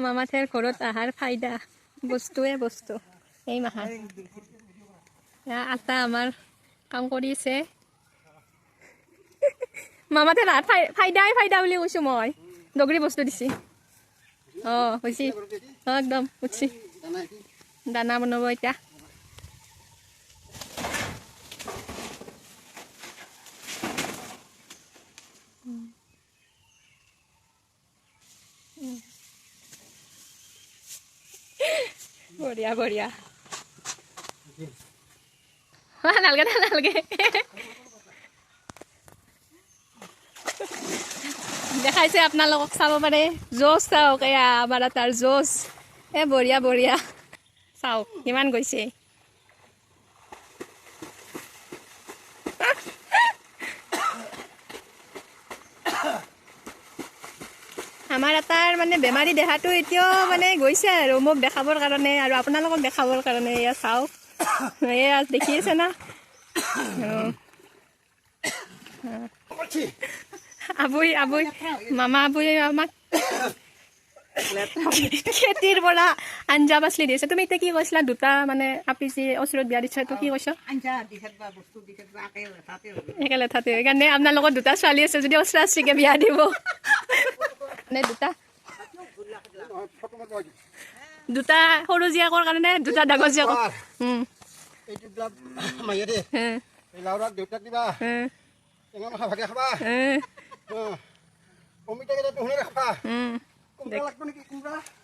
মামাথেৰ ঘৰত আহাৰ ফাইদা বস্তুৱে বস্তু এই মাহৰ আটা আমাৰ কাম কৰিছে মামাথেৰ আহাৰ ফাইদাই ফাইদা বুলি কৈছোঁ মই দগৰি বস্তু দিছি হৈছে একদম উঠছি দানা বনাব এতিয়া বঢ়িয়া বঢ়িয়া নালগে নালগে দেখাইছে আপোনালোকক চাব পাৰে জোচ চাওক এয়া আমাৰ তাৰ জোচ বঢ়িয়া বঢ়িয়া চাওক কিমান গৈছে আমাৰ এটাৰ মানে বেমাৰী দেহাটো এতিয়াও মানে গৈছে আৰু মোক দেখাবৰ কাৰণে আৰু আপোনালোকক দেখাবৰ কাৰণে এয়া চাওক এয়া দেখি আছে না আবুই আবুই মামা আবুই আমাক খেতিৰ পৰা আঞ্জা পাচলি দিছে তুমি এতিয়া কি কৈছিলা দুটা মানে আপি যি ওচৰত বিয়া দিছা তো কি কৈছ একে লেঠাতে সেইকাৰণে আপোনালোকৰ দুটা ছোৱালী আছে যদি ওচৰা-ওচৰিকে বিয়া দিব মানে দুটা সৰু জীয়েকৰ কাৰণে দুটা ডাঙৰ জীয়েকৰ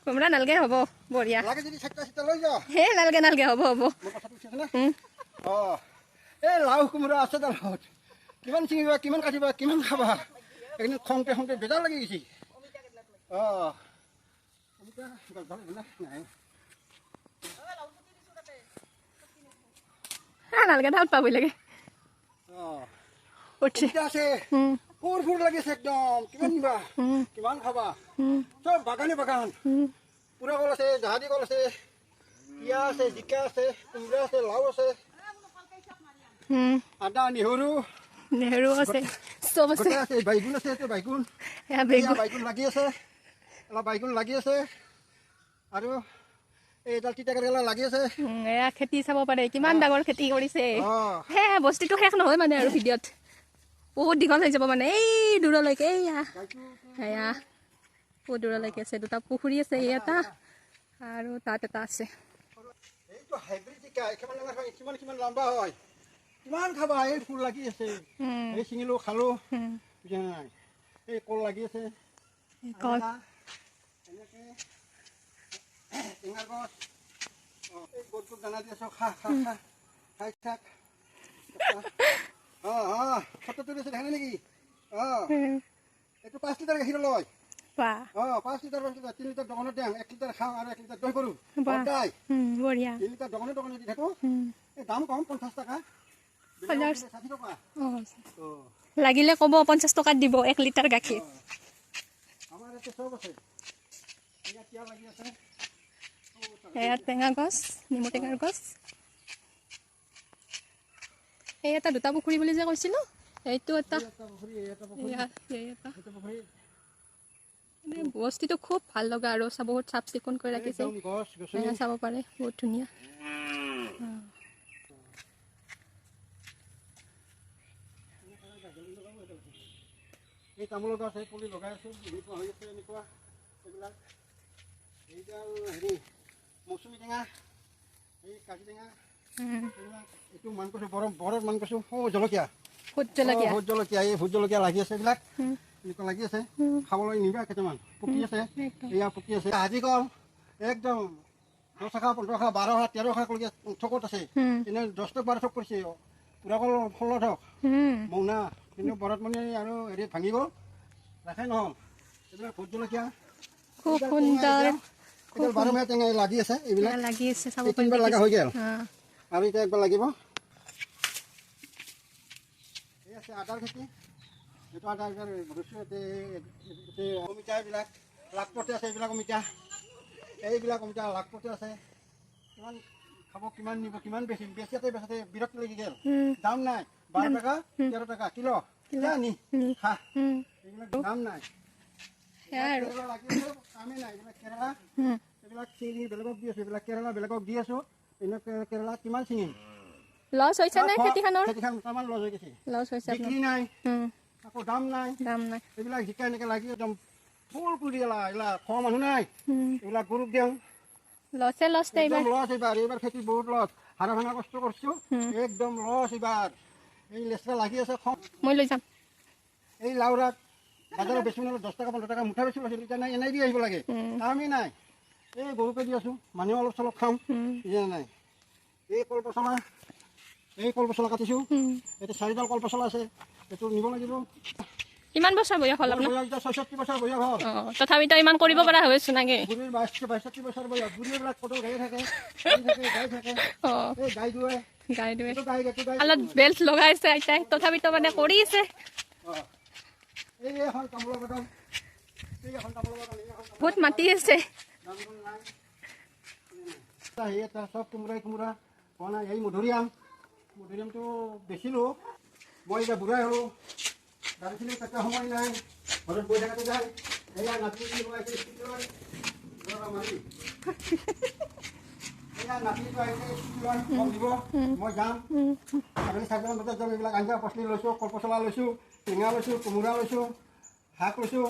কোমৰা নালগে হ'ব বঢ়িয়া হে নালগে নালগে হ'ব হ'ব এই লাও কোমৰা আছে তালত কিমান চিঙিবা কিমান কাটিবা কিমান খাবা এইখিনি খংতে খংতে বেজাৰ লাগি গৈছে নালগে ধান পাবই লাগে আছে ফুৰ ফুৰ লাগিছে একদম কিমান নিবা কিমান খাবা চব বাগানে বাগান পুৰা কল আছে জাহাজী কল আছে পিঁয়াজ আছে জিকা আছে কোমৰা আছে লাও আছে আদা নেহৰু আছে চব আছে বাইগুণ আছে বাইগুণ বাইগুণ লাগি আছে অলপ বাইগুণ লাগি আছে আৰু এইডাল তিতা কেৰেলা লাগি আছে এয়া খেতি চাব পাৰে কিমান ডাঙৰ খেতি কৰিছে হে বস্তুটো শেষ নহয় মানে আৰু ভিডিঅ'ত বহুত দীঘল হৈ যাব মানে এই দূৰলৈকে এয়া এয়া বহুত দূৰলৈকে আছে দুটা পুখুৰী আছে এই এটা আৰু তাত এটা আছে কিমান লম্বা হয় কিমান খাবা এই ফুল লাগি আছে এই চিঙিলো খালো নাই এই কল লাগি আছে টেঙাৰ গছ এই গছটোত দানা দি আছো খা খা খা খাই থাক ফটো তুলিছে দেখা নেকি এইটো 5 লিটাৰ গাখীৰ লয় 5 লিটাৰ 3 লিটাৰ দোকানত দিওঁ 1 লিটাৰ খাওঁ আৰু 1 লিটাৰ দৈ কৰোঁ বঢ়িয়া 3 লিটাৰ দোকানে দি থাকো এই দাম কম 50 টকা লাগিলে ক'ব 50 টকাত দিব 1 লিটাৰ গাখীৰ আমাৰ ইয়াতে চব আছে লাগি আছে এয়া টেঙা গছ নেমু টেঙাৰ গছ এই এটা দুটা পুখুৰী বুলি যে কৈছিলোঁ এইটো এটা বস্তুটো খুব ভাল লগা আৰু বহুত চাফ চিকুণ কৰি ৰাখিছে চাব পাৰে বহুত ধুনীয়া এই তামোলৰ গছ এই পুলি লগাই আছো এনেকুৱা হৈ আছে এনেকুৱা এইবিলাক এইডাল হেৰি মৌচুমী টেঙা এই কাজি টেঙা এইটো মান কৈছো বৰত মান কৈছো জলকীয়া ভোট জলকীয়া এই ভোট জলকীয়া লাগি আছে এইবিলাক এনেকুৱা লাগি আছে খাবলৈ নিবা কেইটামান পকি আছে এয়া পকি আছে আজি কল একদম 10 টকা 15 টকা 12 টকা 13 টকালৈকে থকত আছে এনে 10 টকা 12 টকা কৰিছে পুৰা কল 16 টকা মৌনা কিন্তু বৰত মানে আৰু হেৰি ভাঙি গ'ল ৰাখে নহ'ল এইবিলাক ভোট জলকীয়া খুব সুন্দৰ 12 মাহ টেঙা লাগি আছে এইবিলাক লাগি আছে চাব তিনবাৰ লগা হৈ গ'ল আৰু এতিয়া একবাৰ লাগিব এই আছে আদাৰ খেতি এইটো আদাৰ ভৱিষ্যতে অমিতাবিলাক লাখপতি আছে এইবিলাক অমিতা লাখপতি আছে কিমান খাব কিমান নিব কিমান বেছিতে বিৰক্ত লাগি গ'ল দাম নাই 12 টকা 13 টকা কিলো নি খা এইবিলাক দাম নাই সেয়াই আৰু কেৰেলা লাগি আছে, কামেই নাই। এইবিলাক কেৰেলা, এইবিলাক চিঙি বেলেগক দি আছো, এইবিলাক কেৰেলা বেলেগক দি আছো। এনেকুৱা কেৰেলা কিমান চিঙিম? লছ হৈছে নে খেতিখনৰ? খেতিখন দুটামান লছ হৈ গৈছে, লছ হৈছে বিক্ৰী নাই, আপোনাৰ আকৌ দাম নাই। দাম নাই এইবিলাক জিকা এনেকে লাগি একদম ফুল কৰি দিলা। এইবিলাক খোৱা মানুহ নাই, এইবিলাক গৰুক দিওঁ। লছে লছ এইবাৰ একদম লছ এইবাৰ। এইবাৰ খেতি বহুত লছ, হাৰা ভাঙা কষ্ট কৰিছো, একদম লছ এইবাৰ। এই লেচৰা লাগি আছে, মই লৈ যাম। এই লাওৰাক বাজাৰত বেছি মানে 10 টকা 15 টকা মুঠা বেছি লৈছিল, এতিয়া নাই এনেই দি আহিব লাগে, কামেই নাই। এই গৰুকে দি আছো, মানুহ অলপ চলপ খাওঁ, এতিয়া নাই। এই কল পচলা কাটিছো, এতিয়া 4ডাল কল পচলা আছে, এইটো নিব লাগিব। কিমান বছৰ বয়স হ'ল আপোনাৰ? বয়স এতিয়া 66 বছৰ বয়স হ'ল। তথাপিতো ইমান কৰিব পৰা হৈছে নাগে? বুঢ়ীৰ 62 বছৰ বয়স। বুঢ়ীবিলাক কত গাই থাকে, গাই থাকে, এই গাই দুৱে গাই দুৱে এইটো গাই এইটো গাই। অলপ বেল্ট লগাইছে আইতাই, তথাপিতো মানে কৰি আছে। এই এখন তামোলৰ বাগান, এই এখন তামোলৰ বাগান, এই এখন বহুত মাতি আছে। দামবোৰ নাই। এটা চব কোমোৰা পোৱা নাই। এই মধুৰিআমটো বেচিলোঁ। মই এতিয়া বুঢ়াই হ'লোঁ, দালিখিনি কাটা সময় নাই, ঘৰত বহি থাকোঁতে যায়। এয়া নাতি লগাইছে, এয়া নাতিটো আহিছে, দিব, মই যাম। আবেলি 4টামান বজাত যাম। এইবিলাক আঞ্জা পাচলি লৈছোঁ, কল পচলা লৈছোঁ, টেঙা লৈছোঁ, কোমোৰা লৈছোঁ, শাক লৈছোঁ।